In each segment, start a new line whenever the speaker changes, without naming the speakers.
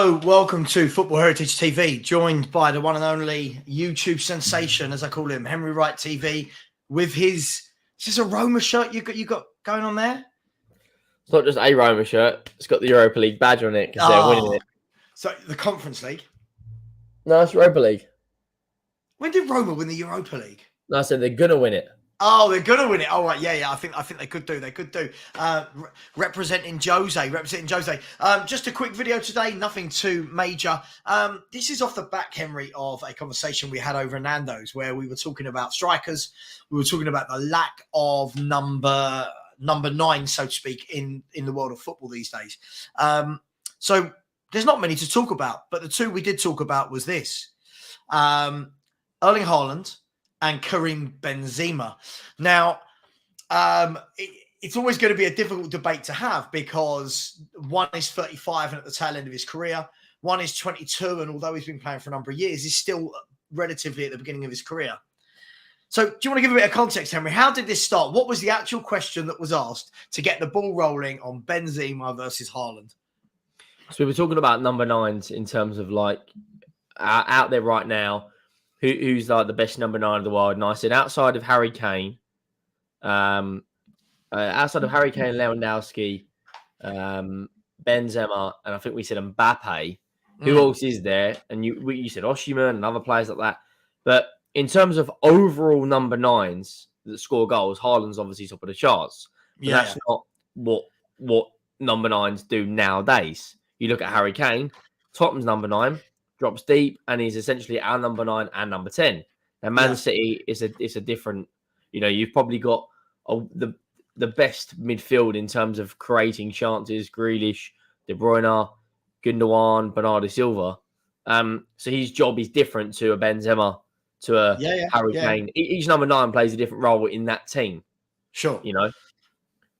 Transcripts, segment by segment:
Hello, welcome to Football Heritage TV, joined by the one and only YouTube sensation, as I call him, Henry Wright TV, with his, is this a Roma shirt you got going on there?
It's not just a Roma shirt, it's got the Europa League badge on it because they're winning it.
So the Conference League?
No, it's Europa League.
When did Roma win the Europa League?
No, I said they're going to win it.
Oh, they're gonna win it. Oh, right, yeah. I think they could do. Representing Jose. Just a quick video today. Nothing too major. This is off the back, Henry, of a conversation we had over Nando's, where we were talking about strikers. We were talking about the lack of number 9, so to speak, in the world of football these days. So there's not many to talk about, but the two we did talk about was this: Erling Haaland and Karim Benzema. Now, it's always going to be a difficult debate to have because one is 35 and at the tail end of his career. One is 22, and although he's been playing for a number of years, he's still relatively at the beginning of his career. So do you want to give a bit of context, Henry? How did this start? What was the actual question that was asked to get the ball rolling on Benzema versus Haaland?
So we were talking about number 9s in terms of like out there right now. Who's like the best number 9 of the world? And I said outside of Harry Kane, Lewandowski, Benzema, and I think we said Mbappe. Who else is there? And you said Osimhen and other players like that. But in terms of overall number 9s that score goals, Haaland's obviously top of the charts. But that's not what number 9s do nowadays. You look at Harry Kane, Tottenham's number 9. Drops deep, and he's essentially our number 9 and number 10. Now, Man City is a different. You know, you've probably got the best midfield in terms of creating chances: Grealish, De Bruyne, Gundogan, Bernardo Silva. So his job is different to a Benzema, to a Harry Kane. Each number 9 plays a different role in that team.
Sure,
you know.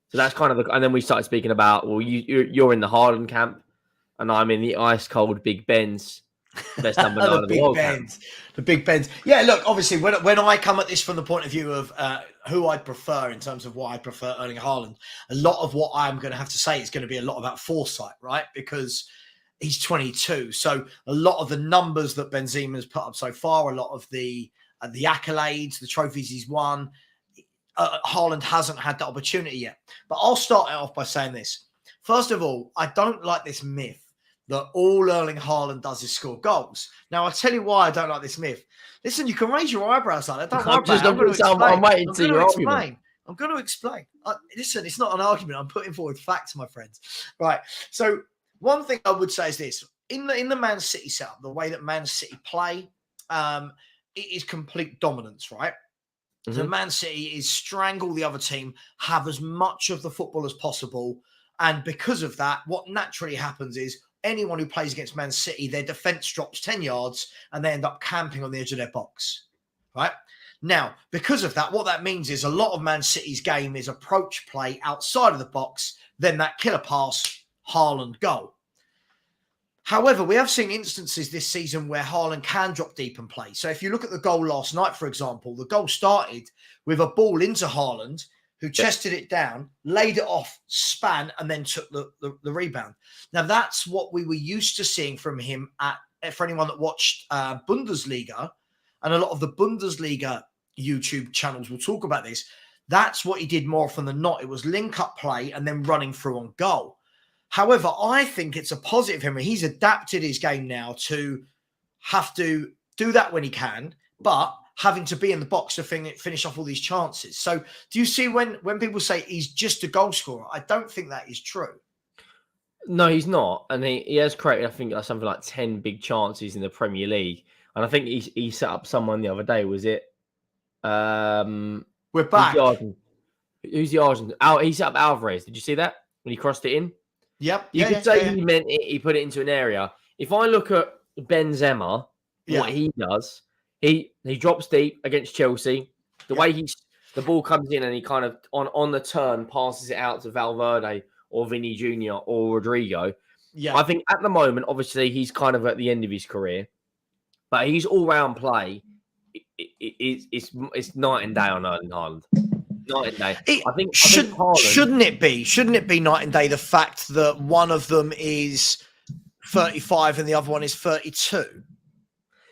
So that's kind of and then we started speaking about you're in the Haaland camp, and I'm in the ice cold Big Ben's. Best number 9 of the world.
The Big Bens. Yeah, look, obviously, when I come at this from the point of view of who I prefer in terms of why I prefer Erling Haaland, a lot of what I'm going to have to say is going to be a lot about foresight, right? Because he's 22. So a lot of the numbers that Benzema's put up so far, a lot of the accolades, the trophies he's won, Haaland hasn't had that opportunity yet. But I'll start it off by saying this. First of all, I don't like this myth that all Erling Haaland does is score goals. Now, I'll tell you why I don't like this myth. Listen, you can raise your eyebrows like that. Don't worry about it. I'm going to explain. Listen, it's not an argument. I'm putting forward facts, my friends. Right. So one thing I would say is this. In the Man City setup, the way that Man City play, it is complete dominance, right? Mm-hmm. So Man City is strangle the other team, have as much of the football as possible. And because of that, what naturally happens is anyone who plays against Man City, their defense drops 10 yards and they end up camping on the edge of their box, right? Now, because of that, what that means is a lot of Man City's game is approach play outside of the box, then that killer pass, Haaland goal. However, we have seen instances this season where Haaland can drop deep and play. So if you look at the goal last night, for example, the goal started with a ball into Haaland, who chested it down, laid it off, span, and then took the rebound. Now, that's what we were used to seeing from him for anyone that watched Bundesliga, and a lot of the Bundesliga YouTube channels will talk about this. That's what he did more often than not. It was link-up play and then running through on goal. However, I think it's a positive for him. He's adapted his game now to have to do that when he can, but having to be in the box to finish off all these chances. So do you see when people say he's just a goal scorer? I don't think that is true.
No, he's not. And he has created, I think, something like 10 big chances in the Premier League. And I think he set up someone the other day. Was it?
We're back.
Who's the Argentine? He set up Alvarez. Did you see that? When he crossed it in?
Yep.
You could say he meant it, he put it into an area. If I look at Benzema, what he does, he drops deep against Chelsea. The way the ball comes in and he kind of on the turn passes it out to Valverde or Vinny Jr. or Rodrigo. Yeah. I think at the moment, obviously, he's kind of at the end of his career, but his all-round play it's night and day on Erling Haaland. Night and day.
Shouldn't it be night and day? The fact that one of them is 35 and the other one is 32.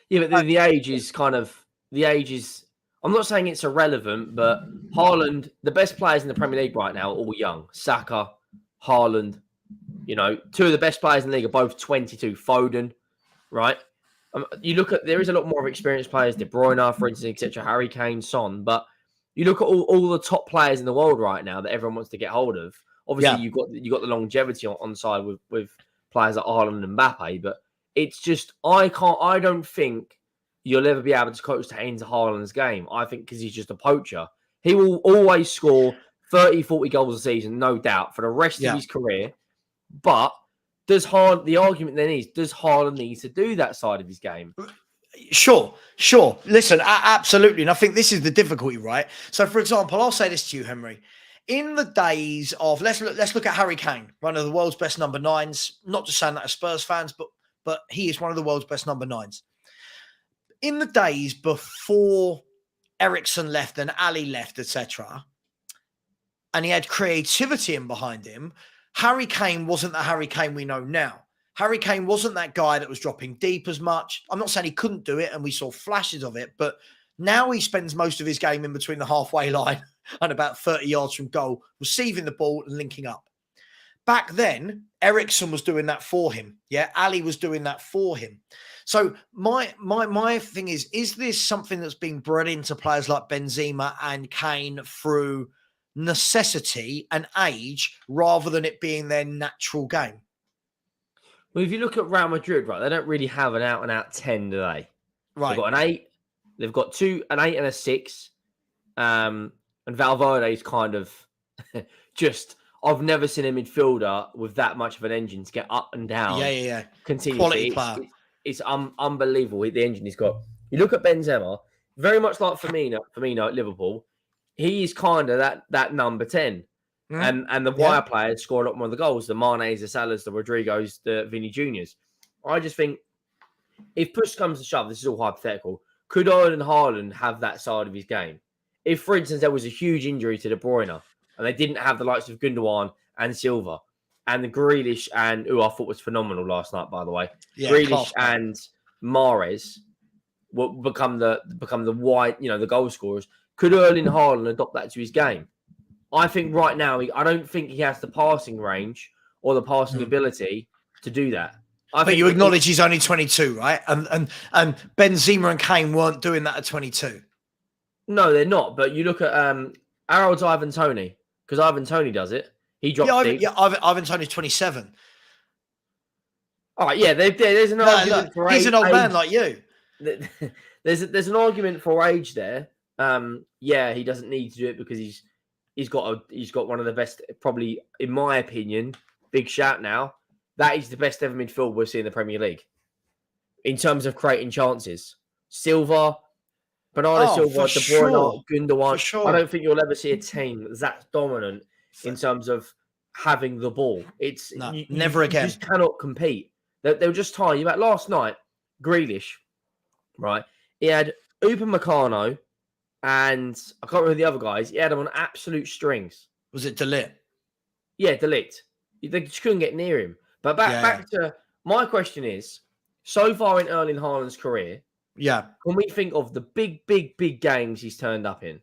Yeah, but the age is I'm not saying it's irrelevant, but Haaland, the best players in the Premier League right now are all young. Saka, Haaland, two of the best players in the league are both 22. Foden, right? You look at, there is a lot more of experienced players, De Bruyne, for instance, etc., Harry Kane, Son, but you look at all the top players in the world right now that everyone wants to get hold of. Obviously, you got the longevity on side with players like Haaland and Mbappe, but it's just I don't think you'll ever be able to coach to into Haaland's game. I think because he's just a poacher. He will always score 30, 40 goals a season, no doubt, for the rest of his career. But the argument then is, does Haaland need to do that side of his game?
Sure. Listen, absolutely. And I think this is the difficulty, right? So, for example, I'll say this to you, Henry. In the days of, let's look at Harry Kane, one of the world's best number 9s. Not just saying that as Spurs fans, but he is one of the world's best number 9s. In the days before Ericsson left and Ali left, etc., and he had creativity in behind him, Harry Kane wasn't the Harry Kane we know now. Harry Kane wasn't that guy that was dropping deep as much. I'm not saying he couldn't do it, and we saw flashes of it, but now he spends most of his game in between the halfway line and about 30 yards from goal, receiving the ball and linking up. Back then, Ericsson was doing that for him. Yeah, Ali was doing that for him. So my thing is this something that's being bred into players like Benzema and Kane through necessity and age rather than it being their natural game?
Well, if you look at Real Madrid, right, they don't really have an out-and-out 10, do they?
Right.
They've got an 8. They've got an 8 and a 6. And Valverde is kind of just... I've never seen a midfielder with that much of an engine to get up and down.
Yeah.
Continuously.
Quality player.
It's unbelievable, the engine he's got. You look at Benzema, very much like Firmino at Liverpool, he is kind of that number 10. And the wire players score a lot more of the goals. The Manes, the Salahs, the Rodrigos, the Vinny Juniors. I just think if push comes to shove, this is all hypothetical, could Erling Haaland have that side of his game? If, for instance, there was a huge injury to De Bruyne and they didn't have the likes of Gundogan and Silva and the Grealish and, who I thought was phenomenal last night, by the way, Grealish and Mahrez will become the wide, the goal scorers. Could Erling Haaland adopt that to his game? I think right now, I don't think he has the passing range or the passing ability to do that.
But you acknowledge he's only 22, right? And Benzema and Kane weren't doing that at 22.
No, they're not. But you look at Harold's Ivan Toney, because Ivan Toney does it. He drops deep.
Ivan Toney's 27.
All right, there's an argument for age.
He's an old man like you.
There's an argument for age there. He doesn't need to do it because he's got one of the best, probably in my opinion, big shout now. That is the best ever midfield we'll see in the Premier League in terms of creating chances. Silva, Bernardo Silva, De Bruyne, Gundogan. Sure. I don't think you'll ever see a team that's dominant in terms of having the ball.
Never again.
You just cannot compete. They'll just tire you out. Last night, Grealish, right? He had Upamecano and I can't remember the other guys. He had them on absolute strings.
Was it De Ligt?
Yeah, De Ligt. They just couldn't get near him. But back to my question is, so far in Erling Haaland's career, can we think of the big games he's turned up in?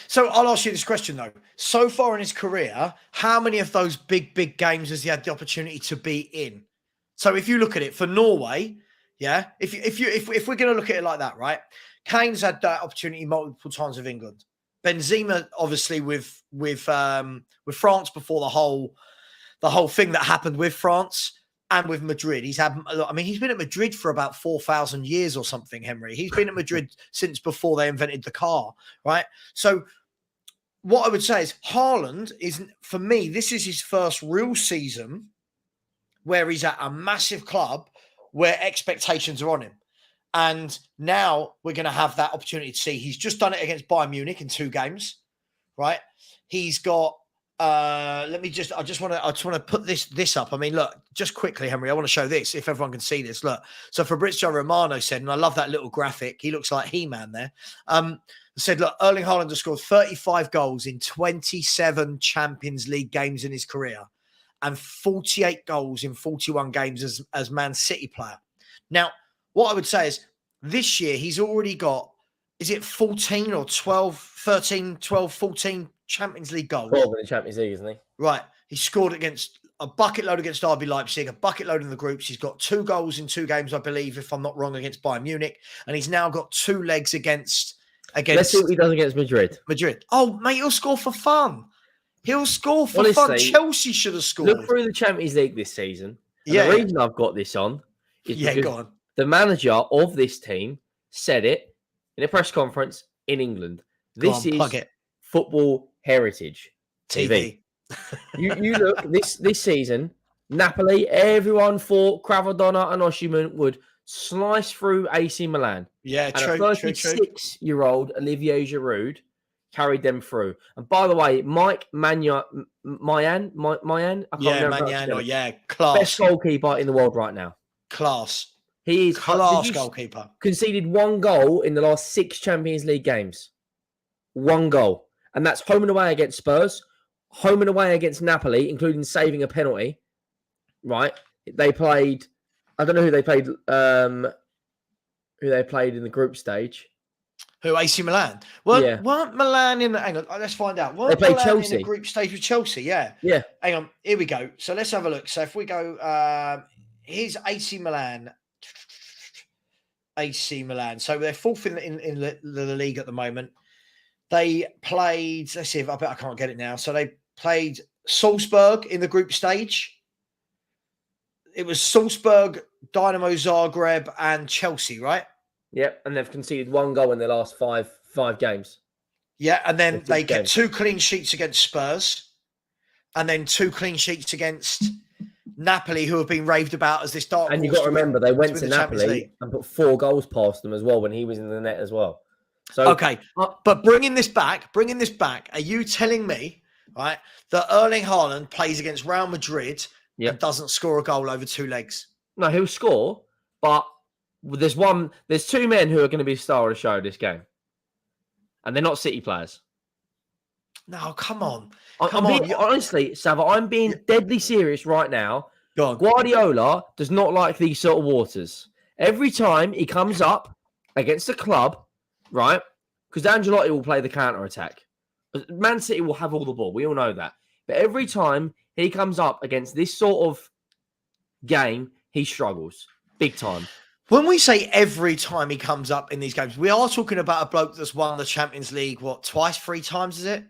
So I'll ask you this question though. So far in his career, how many of those big games has he had the opportunity to be in? So if you look at it for Norway, if we're going to look at it like that, right? Kane's had that opportunity multiple times with England. Benzema, obviously, with France before the whole thing that happened with France and with Madrid. He's been at Madrid for about 4,000 years or something, Henry. He's been at Madrid since before they invented the car, right? So what I would say is Haaland for me, this is his first real season where he's at a massive club where expectations are on him. And now we're going to have that opportunity to see. He's just done it against Bayern Munich in 2 games, right? He's got, I just want to put this up. I mean, look, just quickly, Henry, I want to show this if everyone can see this. Look, so Fabrizio Romano said, and I love that little graphic. He looks like He-Man there. Said, look, Erling Haaland has scored 35 goals in 27 Champions League games in his career. and 48 goals in 41 games as Man City player. Now, what I would say is this year he's already got, is it 14 or 12, 13, 12, 14 Champions League goals?
12 in the Champions League, isn't he?
Right. He scored against a bucket load against RB Leipzig, a bucket load in the groups. He's got 2 goals in 2 games, I believe, if I'm not wrong, against Bayern Munich. And he's now got 2 legs against.
Let's see what he does against Madrid.
Oh, mate, he'll score for fun. He'll score for fun. Chelsea should have scored.
Look through the Champions League this season. The reason I've got this on is because the manager of this team said it in a press conference in England. This is football heritage TV. you look this season, Napoli, everyone thought Cravadonna and Osimhen would slice through AC Milan.
Yeah,
and a 36-year-old Olivier Giroud carried them through. And by the way, Mike Maignan,
class.
Best goalkeeper in the world right now.
Class.
He is
class goalkeeper.
Conceded 1 goal in the last 6 Champions League games. 1 goal. And that's home and away against Spurs, home and away against Napoli, including saving a penalty. Right? They played, I don't know who they played in the group stage.
Who, AC Milan? Weren't Milan in the... Hang on, let's find out.
They played Chelsea.
In the group stage with Chelsea, yeah. Hang on, here we go. So let's have a look. So if we go... here's AC Milan. AC Milan. So they're 4th in the league at the moment. They played... Let's see if... I bet I can't get it now. So they played Salzburg in the group stage. It was Salzburg, Dynamo Zagreb, and Chelsea, right?
Yep, and they've conceded 1 goal in their last five games.
Yeah, and then they get 2 clean sheets against Spurs, and then 2 clean sheets against Napoli, who have been raved about as this dark.
And you've got to remember, they went to Napoli and put 4 goals past them as well when he was in the net as well. So
okay, but bringing this back, are you telling me, right, that Erling Haaland plays against Real Madrid and doesn't score a goal over 2 legs?
No, he'll score, but there's 2 men who are going to be the star of the show this game. And they're not City players.
No, come on.
Honestly, Sava, I'm being deadly serious right now.
Go on.
Guardiola does not like these sort of waters. Every time he comes up against a club, right, because Ancelotti will play the counter-attack. Man City will have all the ball. We all know that. But every time he comes up against this sort of game, he struggles. Big time.
When we say every time he comes up in these games, we are talking about a bloke that's won the Champions League, twice, 3 times, is it?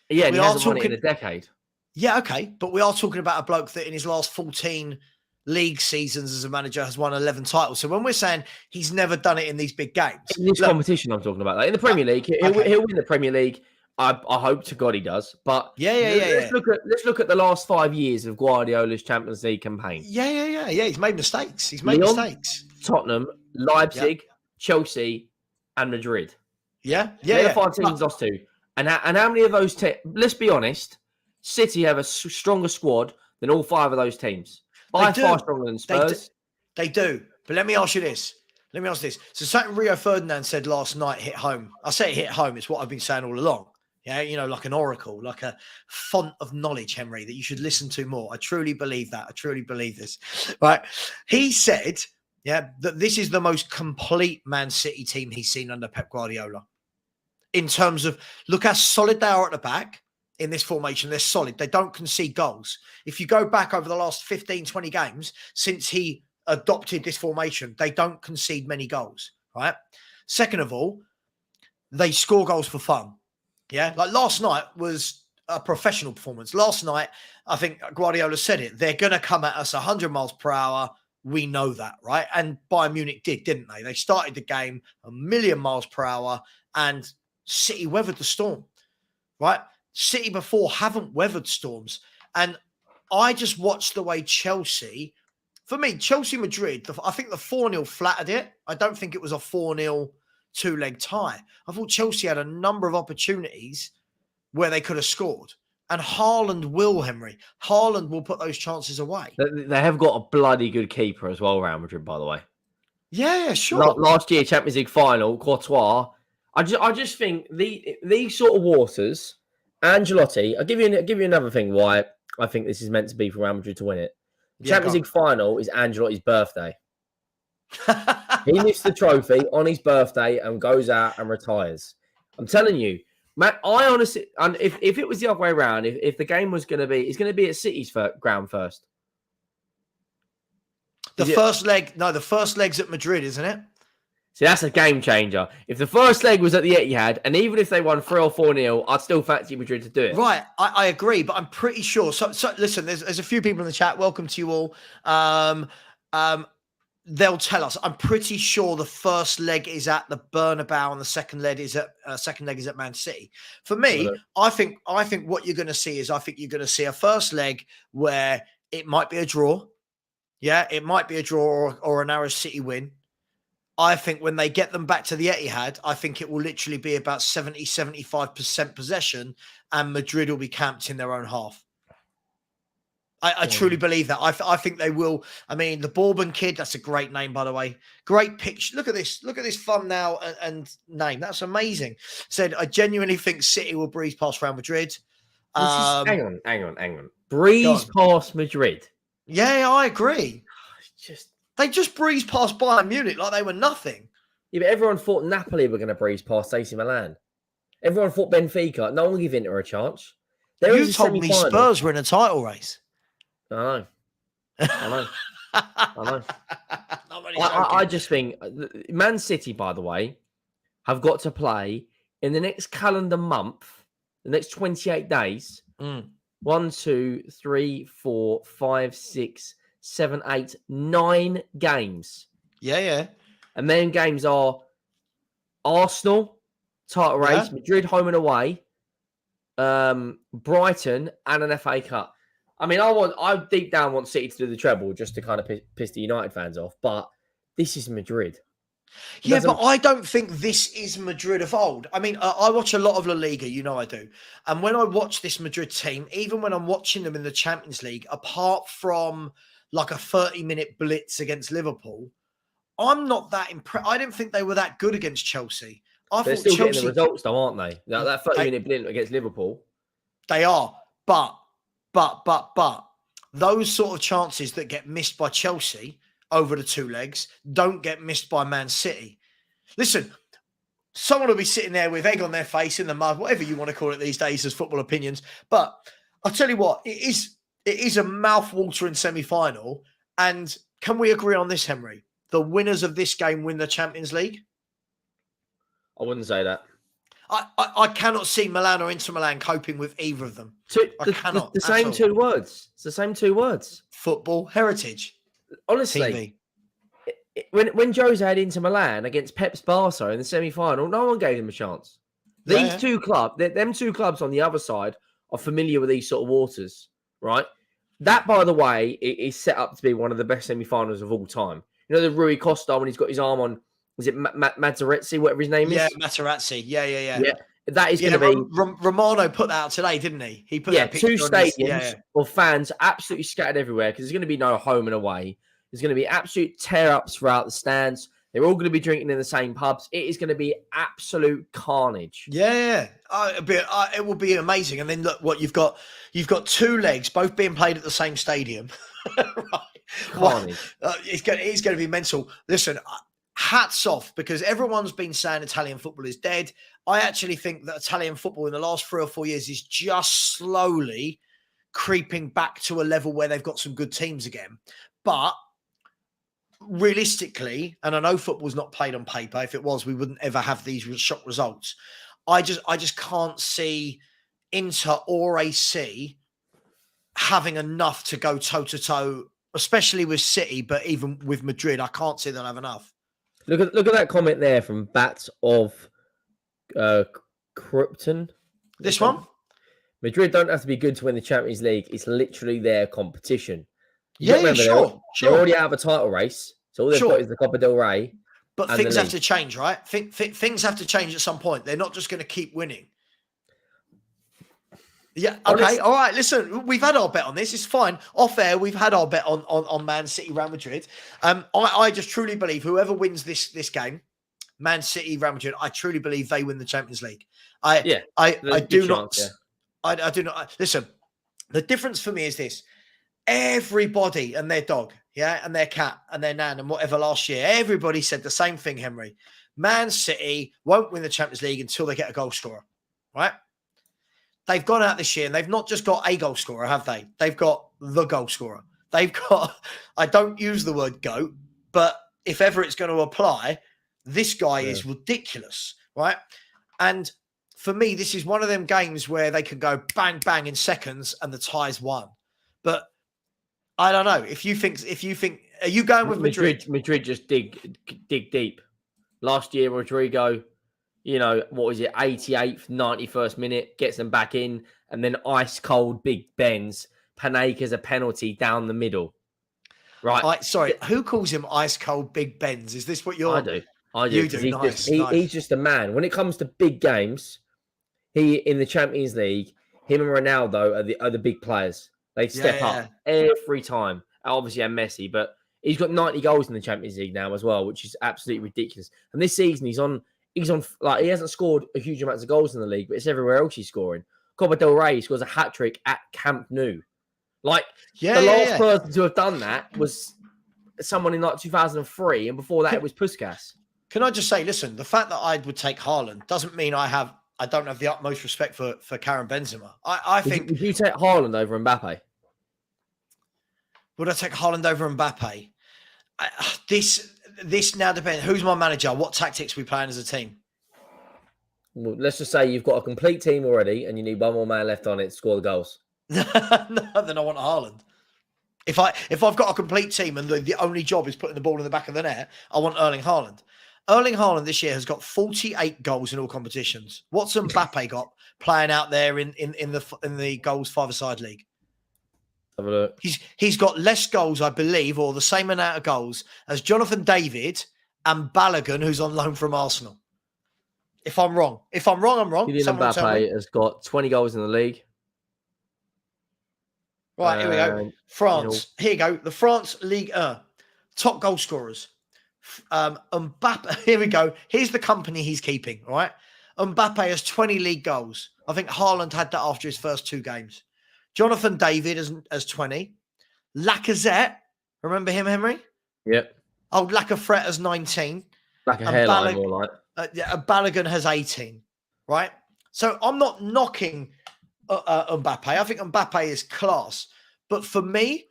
Yeah, and he hasn't won it in a decade.
Yeah, okay. But we are talking about a bloke that in his last 14 league seasons as a manager has won 11 titles. So when we're saying he's never done it in these big games.
In this competition I'm talking about. Like in the Premier League, he'll win the Premier League. I hope to God he does. But let's look at the last 5 years of Guardiola's Champions League campaign.
Yeah. He's made mistakes. Mistakes.
Tottenham, Leipzig, Chelsea, and Madrid.
Yeah.
The 5 teams lost to. And how many of those teams? Let's be honest. City have a stronger squad than all 5 of those teams. By far stronger than Spurs.
They do. But let me ask you this. So something Rio Ferdinand said last night hit home. I say it hit home. It's what I've been saying all along. Yeah, like an oracle, like a font of knowledge, Henry, that you should listen to more. I truly believe that. I truly believe this. Right. He said, that this is the most complete Man City team he's seen under Pep Guardiola. In terms of, look how solid they are at the back in this formation. They're solid. They don't concede goals. If you go back over the last 15, 20 games since he adopted this formation, they don't concede many goals, right? Second of all, they score goals for fun. Yeah, like last night was a professional performance. Last night, I think Guardiola said it. They're going to come at us 100 miles per hour. We know that, right? And Bayern Munich didn't they? They started the game 1,000,000 miles per hour and City weathered the storm, right? City before haven't weathered storms. And I just watched the way Chelsea, for me, Chelsea-Madrid, I think the 4-0 flattered it. I don't think it was a 4-0 2-leg tie. I thought Chelsea had a number of opportunities where they could have scored. And Haaland will put those chances away.
They have got a bloody good keeper as well, Real Madrid, by the way.
Yeah, sure.
Last year, Champions League final, Courtois. I just think these sort of waters, Ancelotti, I'll give you another thing why I think this is meant to be for Real Madrid to win it. The
Yeah,
Champions League final is Ancelotti's birthday. He lifts the trophy on his birthday and goes out and retires. I'm telling you, Matt, I honestly, and if it was the other way around, if the game was going to be, it's going to be at City's ground first.
The first leg's at Madrid, isn't it?
See, that's a game changer. If the first leg was at the Etihad, and even if they won 3 or 4-0, I'd still fancy Madrid to do it.
Right, I agree, but I'm pretty sure. So listen, there's a few people in the chat. Welcome to you all. They'll tell us. I'm pretty sure the first leg is at the Bernabeu and the second leg is at Man City. For me, I think what you're going to see is you're going to see a first leg where it might be a draw. Yeah, it might be a draw or a narrow City win. I think when they get them back to the Etihad, I think it will literally be about 70-75% possession and Madrid will be camped in their own half. I truly believe that. I think they will. I mean, the Bourbon kid, that's a great name, by the way. Great picture. Look at this. Look at this thumbnail and name. That's amazing. Said, I genuinely think City will breeze past Real Madrid.
Hang on. Breeze past Madrid.
Yeah, I agree. They just breezed past Bayern Munich like they were nothing.
Yeah, but everyone thought Napoli were going to breeze past AC Milan. Everyone thought Benfica. No one will give Inter a chance.
You told me Spurs were in a title race.
I know. I just think Man City, by the way, have got to play in the next calendar month, the next 28 days. 1, 2, 3, 4, 5, 6, 7, 8, 9 games.
Yeah.
And then games are Arsenal, title race, Madrid home and away, Brighton, and an FA Cup. I mean, I deep down want City to do the treble just to kind of piss the United fans off, but this is Madrid.
Yeah, but I don't think this is Madrid of old. I mean, I watch a lot of La Liga, you know I do. And when I watch this Madrid team, even when I'm watching them in the Champions League, apart from like a 30-minute blitz against Liverpool, I'm not that impressed. I didn't think they were that good against Chelsea.
They're still getting the results, though, aren't they? That 30-minute blitz against Liverpool.
They are, but those sort of chances that get missed by Chelsea over the two legs don't get missed by Man City. Listen, someone will be sitting there with egg on their face in the mud, whatever you want to call it these days as football opinions. But I'll tell you what, it is a mouth-watering semi-final. And can we agree on this, Henry? The winners of this game win the Champions League?
I wouldn't say that.
I cannot see Milan or Inter Milan coping with either of them. I cannot.
The same two words. It's the same two words.
Football heritage.
Honestly, when Jose had Inter Milan against Pep's Barca in the semi-final, no one gave him a chance. These two clubs, them two clubs on the other side are familiar with these sort of waters, right? That, by the way, is set up to be one of the best semi-finals of all time. You know the Rui Costa when he's got his arm on, is it Materazzi, whatever his name is?
Yeah, Materazzi. Yeah.
That is going to be...
Romano put that out today, didn't he? He put that
two stadiums of fans absolutely scattered everywhere because there's going to be no home and away. There's going to be absolute tear-ups throughout the stands. They're all going to be drinking in the same pubs. It is going to be absolute carnage.
Yeah. It will be amazing. And then look, what you've got two legs, both being played at the same stadium. Right.
Carnage.
It's going to be mental. Listen, hats off, because everyone's been saying Italian football is dead. I actually think that Italian football in the last 3 or 4 years is just slowly creeping back to a level where they've got some good teams again. But realistically, and I know football's not played on paper. If it was, we wouldn't ever have these shock results. I just can't see Inter or AC having enough to go toe-to-toe, especially with City, but even with Madrid, I can't see them have enough.
Look at that comment there from Bats of Krypton.
This one?
Madrid don't have to be good to win the Champions League. It's literally their competition.
Sure.
They're already out of a title race, so all they've got is the Copa del Rey.
But things have to change, right? Things have to change at some point. They're not just going to keep winning. Yeah. Okay. All right. Listen, we've had our bet on this. It's fine. Off air, we've had our bet on Man City, Real Madrid. I just truly believe whoever wins this game, Man City, Real Madrid, I truly believe they win the Champions League. I do not. Listen, The difference for me is this. Everybody and their dog, yeah, and their cat and their nan and whatever last year, everybody said the same thing, Henry. Man City won't win the Champions League until they get a goal scorer, right? They've gone out this year and they've not just got a goal scorer, have they? They've got the goal scorer. They've got, I don't use the word GOAT, but if ever it's going to apply, this guy is ridiculous, right? And for me, this is one of them games where they can go bang, bang in seconds and the tie's won. But I don't know. If you think, are you going with Madrid?
Madrid just dig deep. Last year, Rodrigo, what was it, 88th, 91st minute, gets them back in, and then ice cold Big Ben's Panenka's a penalty down the middle. Right.
Sorry, who calls him ice cold Big Ben's? Is this what you're?
I do.
You do. Nice.
He's just a man. When it comes to big games, he in the Champions League, him and Ronaldo are the big players. They step up every time. Obviously, and Messi, but he's got 90 goals in the Champions League now as well, which is absolutely ridiculous. And this season, he's on like he hasn't scored a huge amount of goals in the league, but it's everywhere else he's scoring. Copa del Rey scores a hat trick at Camp Nou. Like the last person to have done that was someone in like 2003, and before that it was Puskas.
Can I just say, listen, the fact that I would take Haaland doesn't mean I don't have the utmost respect for Karim Benzema. I think.
Would you take Haaland over Mbappe?
Would I take Haaland over Mbappe? This now depends. Who's my manager? What tactics we playing as a team?
Well, let's just say you've got a complete team already, and you need one more man left on it to score the goals.
No, then I want Haaland. If I've got a complete team and the only job is putting the ball in the back of the net, I want Erling Haaland. Erling Haaland this year has got 48 goals in all competitions. What's Mbappe got playing out there in the goals five-a-side league?
Have a look.
He's got less goals, I believe, or the same amount of goals as Jonathan David and Balogun, who's on loan from Arsenal. If I'm wrong, I'm wrong.
Kylian Mbappe has got 20 goals in the league.
Right, here we go. France. Here you go. The France Ligue 1. Top goal scorers. Mbappe. Here we go. Here's the company he's keeping, all right? Mbappe has 20 league goals. I think Haaland had that after his first 2 games. Jonathan David has 20. Lacazette. Remember him, Henry?
Yep.
Oh, Lacazette has 19.
Like a hairline, more like.
Balogun has 18, right? So I'm not knocking Mbappe. I think Mbappe is class. But for me,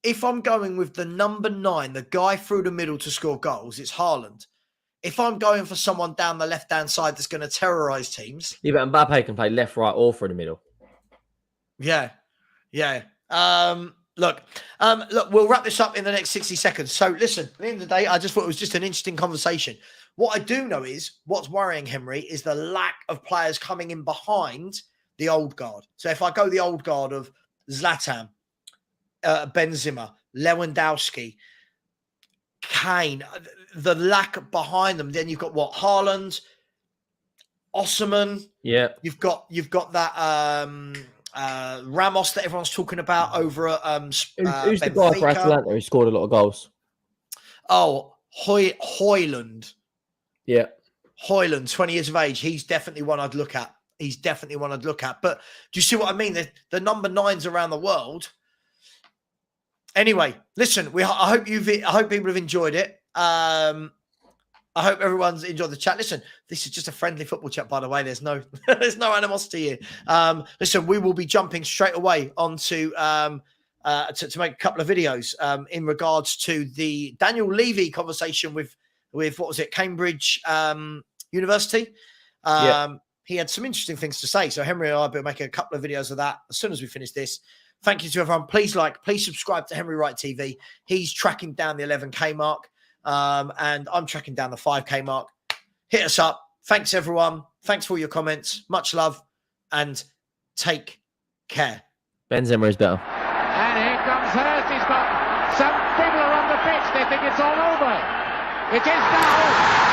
if I'm going with the number 9, the guy through the middle to score goals, it's Haaland. If I'm going for someone down the left-hand side that's going to terrorise teams...
Yeah, but Mbappe can play left, right, or through the middle.
Yeah. Look, we'll wrap this up in the next 60 seconds. So listen, at the end of the day, I just thought it was just an interesting conversation. What I do know is what's worrying, Henry, is the lack of players coming in behind the old guard. So if I go the old guard of Zlatan, Benzema, Lewandowski, Kane, the lack behind them, then you've got what? Haaland, Osimhen.
Yeah.
You've got that Ramos that everyone's talking about over at
who's the guy for Atalanta who scored a lot of goals?
Oh, Haaland.
Yeah.
Haaland, 20 years of age. He's definitely one I'd look at. But do you see what I mean? The number 9s around the world. Anyway, listen, I hope people have enjoyed it. I hope everyone's enjoyed the chat. Listen, this is just a friendly football chat, by the way. There's no animosity here. Listen, we will be jumping straight away onto to make a couple of videos in regards to the Daniel Levy conversation with what was it, Cambridge University. He had some interesting things to say. So Henry and I will be making a couple of videos of that as soon as we finish this. Thank you to everyone. Please subscribe to Henry Wright TV. He's tracking down the 11K mark. And I'm tracking down the 5K mark. Hit us up. Thanks, everyone. Thanks for all your comments. Much love and take care.
Benzema is better.
And here comes Hurst. He's got some people are on the pitch. They think it's all over. It is now.